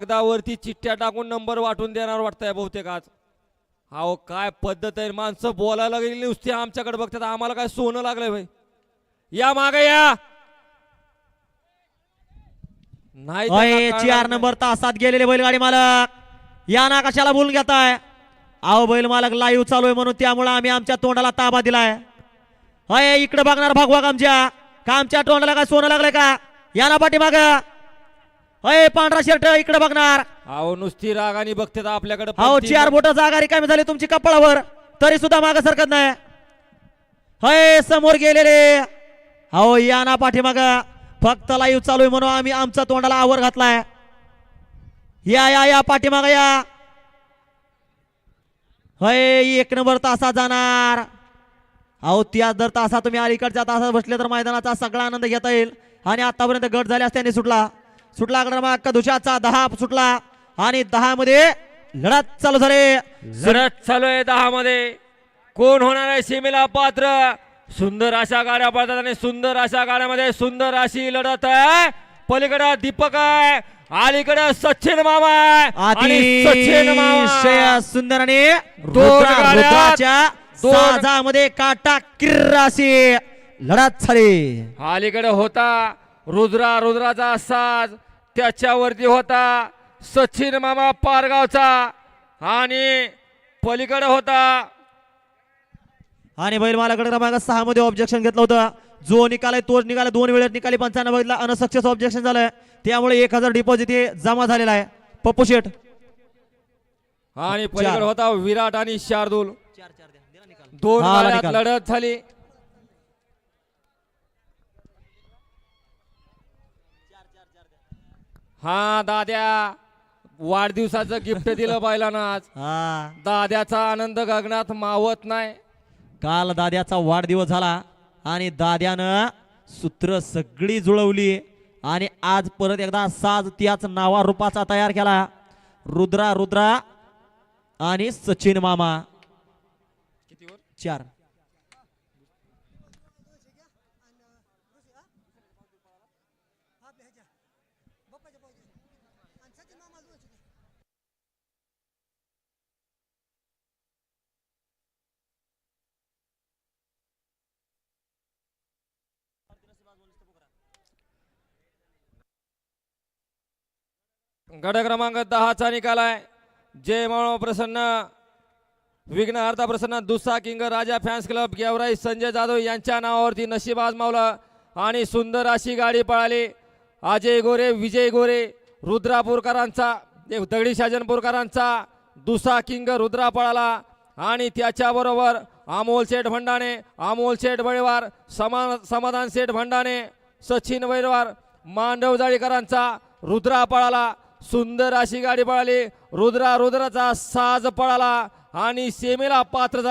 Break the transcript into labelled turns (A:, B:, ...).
A: एकदा वरती चिठ्ठ्या टाकून नंबर वाटून देणार वाटतंय बहुतेक आज. अहो काय पद्धत आहे, माणसं बोलायला गेली नुसती आमच्याकडे बघतात, आम्हाला काय सोनं लागलंय भाई. या मागे या. नाही
B: अय 4 नंबर तासात गेलेले बैलगाडी मालक या ना कशाला बोलून घेताय. अहो बैल मालक लाईव्ह चालू आहे म्हणून त्यामुळे आम्ही आमच्या तोंडाला ताबा दिलाय. अय इकडे बघणार भागवाग आमच्या का आमच्या तोंडाला काय सोनं लागलंय का. या ना पाठीमाग. अय पांढरा शर्ट इकडे बघणार.
A: अहो नुसती रागाने बघतात आपल्याकडे.
B: अहो 4 बोट जागा रिकामी झाली तुमची कपाळावर तरी सुद्धा माग सरकत नाही. हय समोर गेलेले. अहो या ना पाठीमाग. फक्त लाईव्ह चालू आहे म्हणून आम्ही आमचा तोंडाला आवर घातलाय. या या या पाठीमाग या. हय 1 नंबर तासात जाणार. अहो त्या जर तासात तुम्ही अलीकडच्या तासात बसले तर मैदानाचा सगळा आनंद घेता येईल. आणि आतापर्यंत गट झाले असत्याने सुटला क्रमांक दुशाचा 10 सुटला आणि 10 मध्ये लढत चालू झाले.
A: लढत चालू आहे 10 मध्ये. कोण होणार आहे सीमेला पात्र. सुंदर अशा गाड्या पळतात आणि सुंदर अशा गाड्यामध्ये सुंदर अशी लढत आहे. पलीकडे दीपक आहे, अलीकडे सचिन मामा आहे आणि सचिन मामा
B: सुंदर आणि
A: दोन गाड्या
B: साजामध्ये काटा किर्राशी लढत झाली.
A: अलीकडे होता रुद्राचा साज, त्याच्यावरती होता सचिन मामा पारगावचा आणि पलीकडे होता.
B: आणि बैल मालाकडे क्रमांक 6 मध्ये ऑब्जेक्शन घेतलं होतं. जो निकाल आहे तोच निकाल. 2 वेळेत निकाली पंचांना बघितला अनसक्सेस ऑब्जेक्शन झालंय. त्यामुळे 1000 डिपॉझिट जमा झालेला आहे. पप्पू शेठ
A: आणि पलीकडे होता विराट आणि शार्दूल. 2 गाड्यात लढत झाली. हा दाद्या वाढदिवसाचं गिफ्ट दिलं बैलांना आज. दाद्याचा आनंद गगनात मावत नाही.
B: काल दाद्याचा वाढदिवस झाला आणि दाद्यानं सूत्र सगळी जुळवली आणि आज परत एकदा साज त्याच नावा रूपाचा तयार केला. रुद्रा आणि सचिन मामा 4.
A: गड क्रमांक 10चा निकाल आहे. जय मावळ प्रसन्न, विघ्नहर्ता प्रसन्न, दुस्सा किंग, राजा फॅन्स क्लब, गेवराई संजय जाधव यांच्या नावावरती नशीबाज मावला आणि सुंदर अशी गाडी पळाली. अजय गोरे, विजय गोरे, रुद्रापूरकरांचा दगडी शाजनपूरकरांचा दुस्सा किंग रुद्रा पळाला आणि त्याच्याबरोबर अमोल शेठ भंडाणे, अमोल शेठ बळीवार, समाधान शेठ भंडाणे, सचिन वैरवार, मांडव जाळीकरांचा रुद्रा पळाला. सुंदर अशी गाडी पळाली. रुद्राचा साज पळाला आणि सेमीला पात्र झाला.